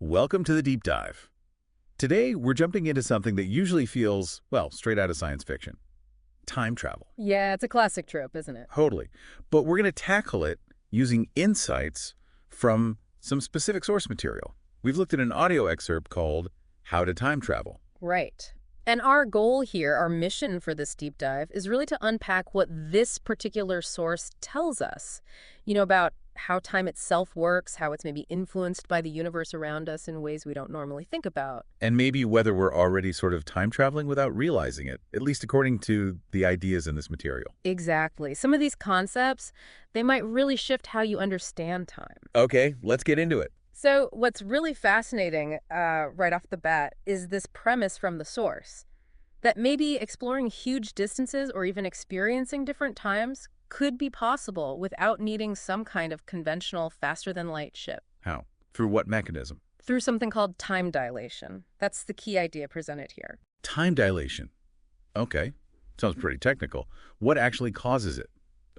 Welcome to the deep dive. Today, we're jumping into something that usually feels, well, straight out of science fiction. Time travel. Yeah, it's a classic trope, isn't it? Totally. But we're going to tackle it using insights from some specific source material. We've looked at an audio excerpt called How to Time Travel. Right. And our goal here, our mission for this deep dive, is really to unpack what this particular source tells us, about how time itself works, how it's maybe influenced by the universe around us in ways we don't normally think about. And maybe whether we're already sort of time traveling without realizing it, at least according to the ideas in this material. Exactly. Some of these concepts, they might really shift how you understand time. Okay, let's get into it. So what's really fascinating right off the bat is this premise from the source, that maybe exploring huge distances or even experiencing different times could be possible without needing some kind of conventional faster-than-light ship. How? Through what mechanism? Through something called time dilation. That's the key idea presented here. Time dilation. Okay, sounds pretty technical. What actually causes it,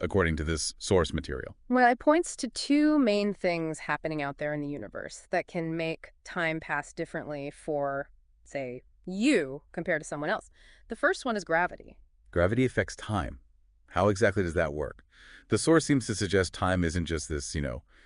according to this source material? Well, it points to two main things happening out there in the universe that can make time pass differently for, say, you compared to someone else. The first one is gravity. Gravity affects time. How exactly does that work? The source seems to suggest time isn't just this,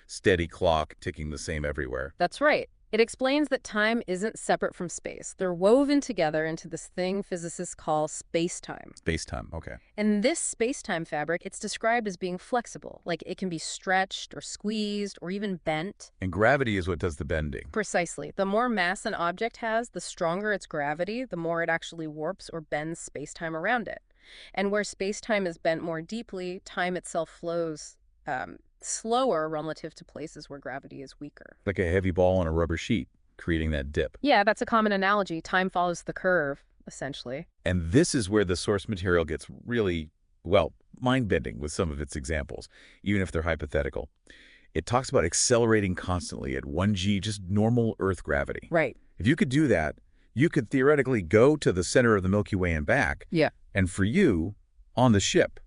steady clock ticking the same everywhere. That's right. It explains that time isn't separate from space. They're woven together into this thing physicists call space-time. Space-time, okay. And this space-time fabric, it's described as being flexible, like it can be stretched or squeezed or even bent. And gravity is what does the bending. Precisely. The more mass an object has, the stronger its gravity, the more it actually warps or bends space-time around it. And where space-time is bent more deeply, time itself flows slower relative to places where gravity is weaker. Like a heavy ball on a rubber sheet, creating that dip. Yeah, that's a common analogy. Time follows the curve, essentially. And this is where the source material gets really, well, mind-bending with some of its examples, even if they're hypothetical. It talks about accelerating constantly at 1g, just normal Earth gravity. Right. If you could do that, you could theoretically go to the center of the Milky Way and back. Yeah. And for you, on the ship,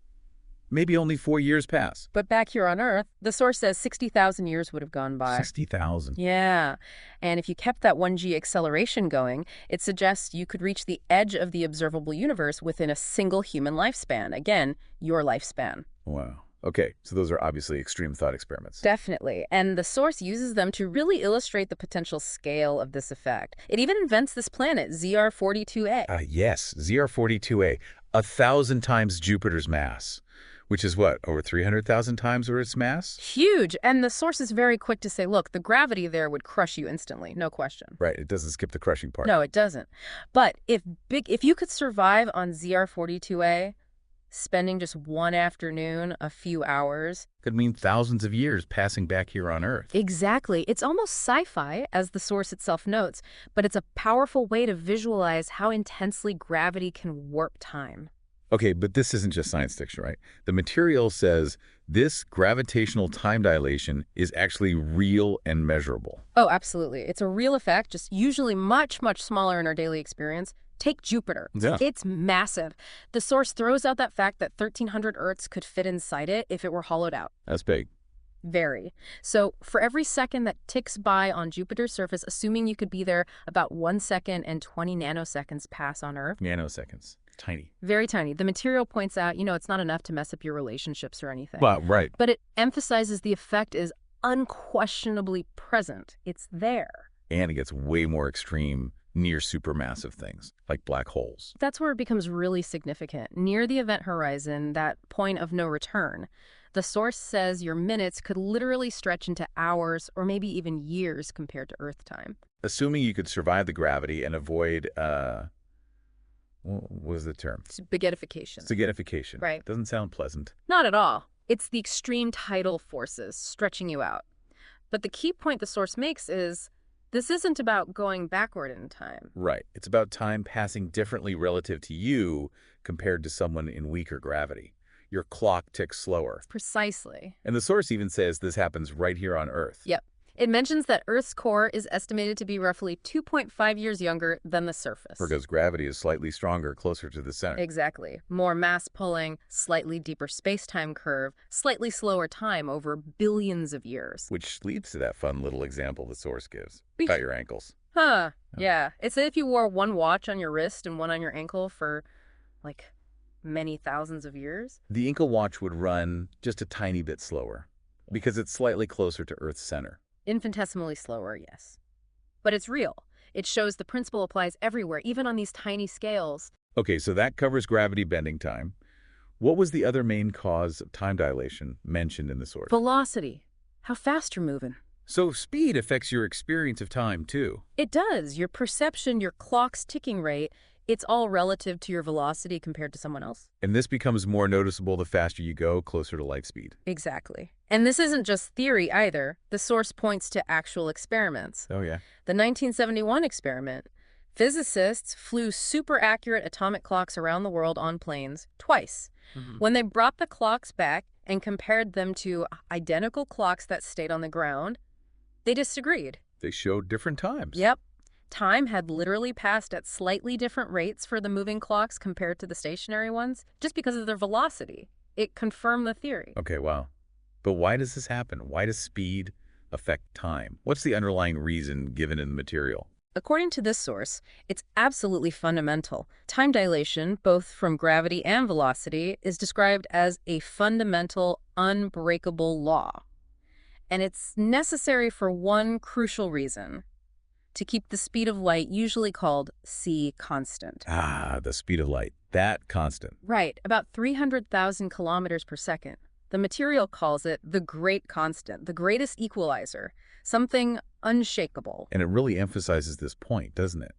maybe only 4 years pass. But back here on Earth, the source says 60,000 years would have gone by. 60,000. Yeah. And if you kept that 1g acceleration going, it suggests you could reach the edge of the observable universe within a single human lifespan. Again, your lifespan. Wow. Okay, so those are obviously extreme thought experiments. Definitely. And the source uses them to really illustrate the potential scale of this effect. It even invents this planet, ZR42a. Yes, ZR42a, 1,000 times Jupiter's mass, which is what, over 300,000 times Earth's mass? Huge. And the source is very quick to say, look, the gravity there would crush you instantly, no question. Right, it doesn't skip the crushing part. No, it doesn't. But if you could survive on ZR42a, spending just one afternoon, a few hours. Could mean thousands of years passing back here on Earth. Exactly. It's almost sci-fi, as the source itself notes, but it's a powerful way to visualize how intensely gravity can warp time. Okay, but this isn't just science fiction, right? The material says this gravitational time dilation is actually real and measurable. Oh, absolutely. It's a real effect, just usually much, much smaller in our daily experience. Take Jupiter. Yeah. It's massive. The source throws out that fact that 1,300 Earths could fit inside it if it were hollowed out. That's big. Very. So for every second that ticks by on Jupiter's surface, assuming you could be there, about 1 second and 20 nanoseconds pass on Earth. Nanoseconds. Tiny. Very tiny. The material points out, it's not enough to mess up your relationships or anything. Well, right. But it emphasizes the effect is unquestionably present. It's there. And it gets way more extreme near supermassive things, like black holes. That's where it becomes really significant. Near the event horizon, that point of no return, the source says your minutes could literally stretch into hours or maybe even years compared to Earth time. Assuming you could survive the gravity and avoid, what was the term? Spaghettification. Spaghettification. Right. Doesn't sound pleasant. Not at all. It's the extreme tidal forces stretching you out. But the key point the source makes is this isn't about going backward in time. Right. It's about time passing differently relative to you compared to someone in weaker gravity. Your clock ticks slower. Precisely. And the source even says this happens right here on Earth. Yep. It mentions that Earth's core is estimated to be roughly 2.5 years younger than the surface. Because gravity is slightly stronger closer to the center. Exactly. More mass pulling, slightly deeper space-time curve, slightly slower time over billions of years. Which leads to that fun little example the source gives about Eesh. your ankles. Huh. Oh. Yeah. It's as if you wore one watch on your wrist and one on your ankle for, like, many thousands of years. The ankle watch would run just a tiny bit slower because it's slightly closer to Earth's center. Infinitesimally slower, yes. But it's real. It shows the principle applies everywhere, even on these tiny scales. Okay, so that covers gravity bending time. What was the other main cause of time dilation mentioned in the source? Velocity. How fast you're moving. So speed affects your experience of time, too. It does. Your perception, your clock's ticking rate, it's all relative to your velocity compared to someone else. And this becomes more noticeable the faster you go, closer to light speed. Exactly. And this isn't just theory either. The source points to actual experiments. Oh, yeah. The 1971 experiment. Physicists flew super accurate atomic clocks around the world on planes twice. When they brought the clocks back and compared them to identical clocks that stayed on the ground, they disagreed. They showed different times. Yep. Time had literally passed at slightly different rates for the moving clocks compared to the stationary ones, just because of their velocity. It confirmed the theory. Okay, wow. But why does this happen? Why does speed affect time? What's the underlying reason given in the material? According to this source, it's absolutely fundamental. Time dilation, both from gravity and velocity, is described as a fundamental, unbreakable law. And it's necessary for one crucial reason: to keep the speed of light, usually called c constant. Ah, the speed of light. That constant. Right, about 300,000 kilometers per second. The material calls it the great constant, the greatest equalizer, something unshakable. And it really emphasizes this point, doesn't it?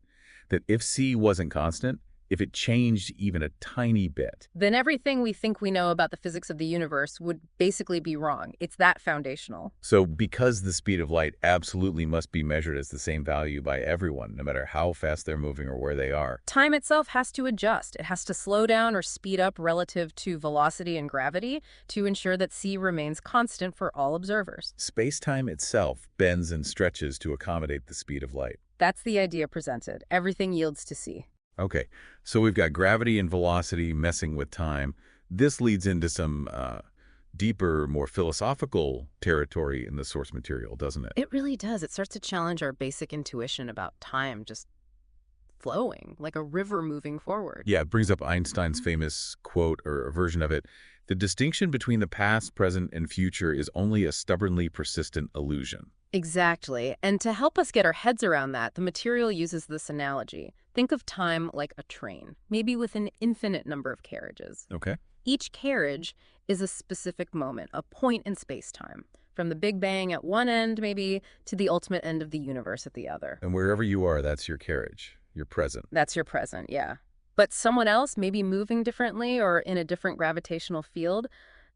That if c wasn't constant, if it changed even a tiny bit, Then everything we think we know about the physics of the universe would basically be wrong. It's that foundational. so because the speed of light absolutely must be measured as the same value by everyone, no matter how fast they're moving or where they are, Time itself has to adjust. It has to slow down or speed up relative to velocity and gravity to ensure that c remains constant for all observers. space-time itself bends and stretches to accommodate the speed of light. That's the idea presented. Everything yields to c. Okay, so we've got gravity and velocity messing with time. This leads into some deeper, more philosophical territory in the source material, doesn't it? It really does. It starts to challenge our basic intuition about time just flowing, like a river moving forward. Yeah, it brings up Einstein's famous quote, or a version of it: "The distinction between the past, present, and future is only a stubbornly persistent illusion." Exactly. And to help us get our heads around that, the material uses this analogy. Think of time like a train, maybe with an infinite number of carriages. Okay. Each carriage is a specific moment, a point in space-time, from the Big Bang at one end, maybe, to the ultimate end of the universe at the other. And wherever you are, that's your carriage, your present. That's your present, yeah. But someone else may be moving differently or in a different gravitational field.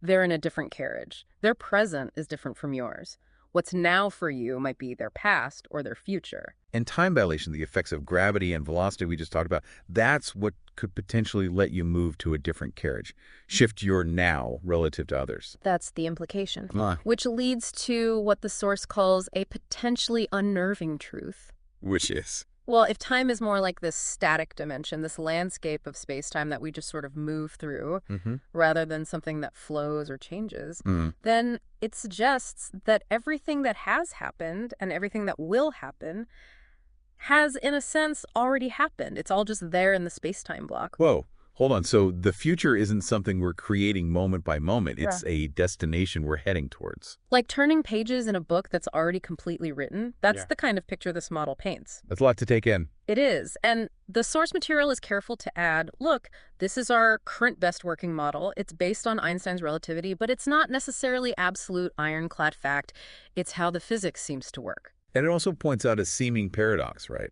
They're in a different carriage. Their present is different from yours. What's now for you might be their past or their future. And time dilation, the effects of gravity and velocity we just talked about, that's what could potentially let you move to a different carriage, shift your now relative to others. That's the implication, Ah, which leads to what the source calls a potentially unnerving truth. which is? Well, if time is more like this static dimension, this landscape of space-time that we just sort of move through, Mm-hmm. rather than something that flows or changes, Mm. then it suggests that everything that has happened and everything that will happen has, in a sense, already happened. It's all just there in the space-time block. Whoa, hold on. So the future isn't something we're creating moment by moment. It's a destination we're heading towards. Like turning pages in a book that's already completely written, that's Yeah. the kind of picture this model paints. That's a lot to take in. It is. And the source material is careful to add, look, this is our current best working model. It's based on Einstein's relativity, but it's not necessarily absolute ironclad fact. It's how the physics seems to work. And it also points out a seeming paradox, right?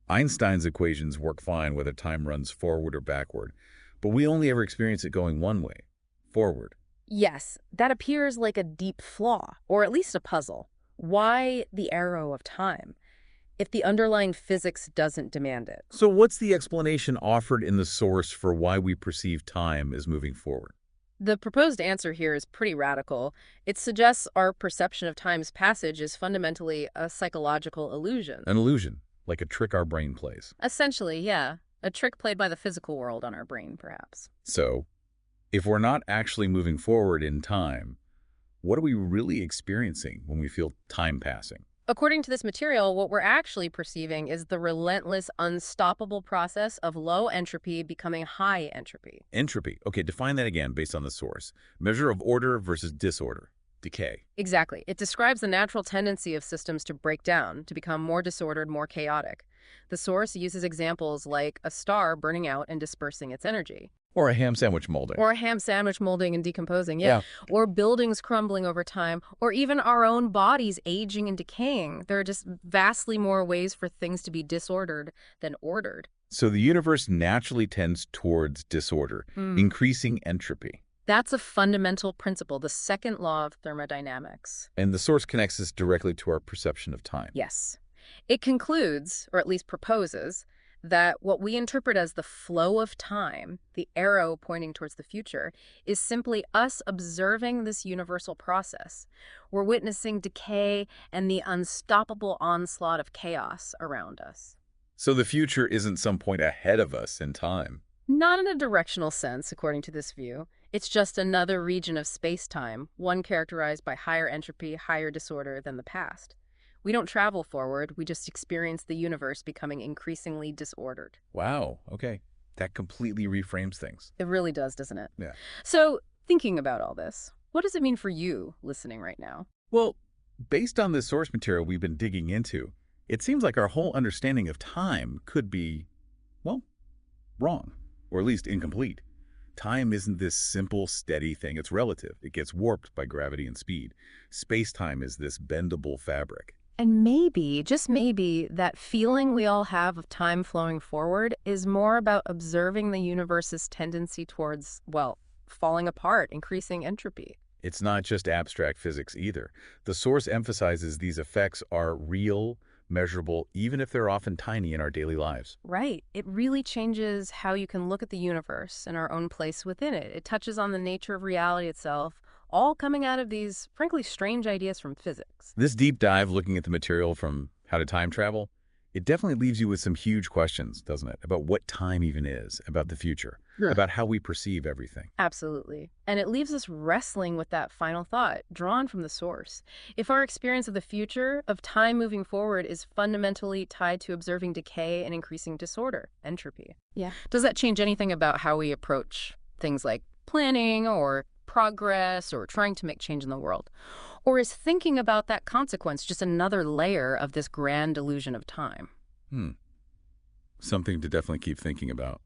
Einstein's equations work fine whether time runs forward or backward, but we only ever experience it going one way, forward. Yes, that appears like a deep flaw, or at least a puzzle. Why the arrow of time, if the underlying physics doesn't demand it? So what's the explanation offered in the source for why we perceive time as moving forward? The proposed answer here is pretty radical. It suggests our perception of time's passage is fundamentally a psychological illusion. An illusion, like a trick our brain plays. Essentially, yeah, a trick played by the physical world on our brain, perhaps. So, if we're not actually moving forward in time, what are we really experiencing when we feel time passing? According to this material, what we're actually perceiving is the relentless, unstoppable process of low entropy becoming high entropy. Entropy. Okay, define that again based on the source. Measure of order versus disorder. Decay. Exactly. It describes the natural tendency of systems to break down, to become more disordered, more chaotic. The source uses examples like a star burning out and dispersing its energy. Or a ham sandwich molding. Or a ham sandwich molding and decomposing, yeah. Yeah. Or buildings crumbling over time, or even our own bodies aging and decaying. There are just vastly more ways for things to be disordered than ordered. So the universe naturally tends towards disorder, increasing entropy. That's a fundamental principle, the second law of thermodynamics. And the source connects this directly to our perception of time. Yes. It concludes, or at least proposes, that what we interpret as the flow of time, the arrow pointing towards the future, is simply us observing this universal process. We're witnessing decay and the unstoppable onslaught of chaos around us. So the future isn't some point ahead of us in time. Not in a directional sense, according to this view. It's just another region of space-time, one characterized by higher entropy, higher disorder than the past. We don't travel forward, we just experience the universe becoming increasingly disordered. Wow, okay. That completely reframes things. It really does, doesn't it? Yeah. So, thinking about all this, what does it mean for you listening right now? Well, based on the source material we've been digging into, it seems like our whole understanding of time could be, well, wrong, or at least incomplete. Time isn't this simple, steady thing. It's relative. It gets warped by gravity and speed. Space-time is this bendable fabric. And maybe, just maybe, that feeling we all have of time flowing forward is more about observing the universe's tendency towards, well, falling apart, increasing entropy. It's not just abstract physics either. The source emphasizes these effects are real, measurable, even if they're often tiny in our daily lives. Right. It really changes how you can look at the universe and our own place within it. It touches on the nature of reality itself, all coming out of these, frankly, strange ideas from physics. This deep dive looking at the material from How to Time Travel, it definitely leaves you with some huge questions, doesn't it? About what time even is, about the future, about how we perceive everything. Absolutely. And it leaves us wrestling with that final thought, drawn from the source. If our experience of the future, of time moving forward, is fundamentally tied to observing decay and increasing disorder, entropy. Yeah. Does that change anything about how we approach things like planning or progress or trying to make change in the world? Or is thinking about that consequence just another layer of this grand illusion of time? Something to definitely keep thinking about.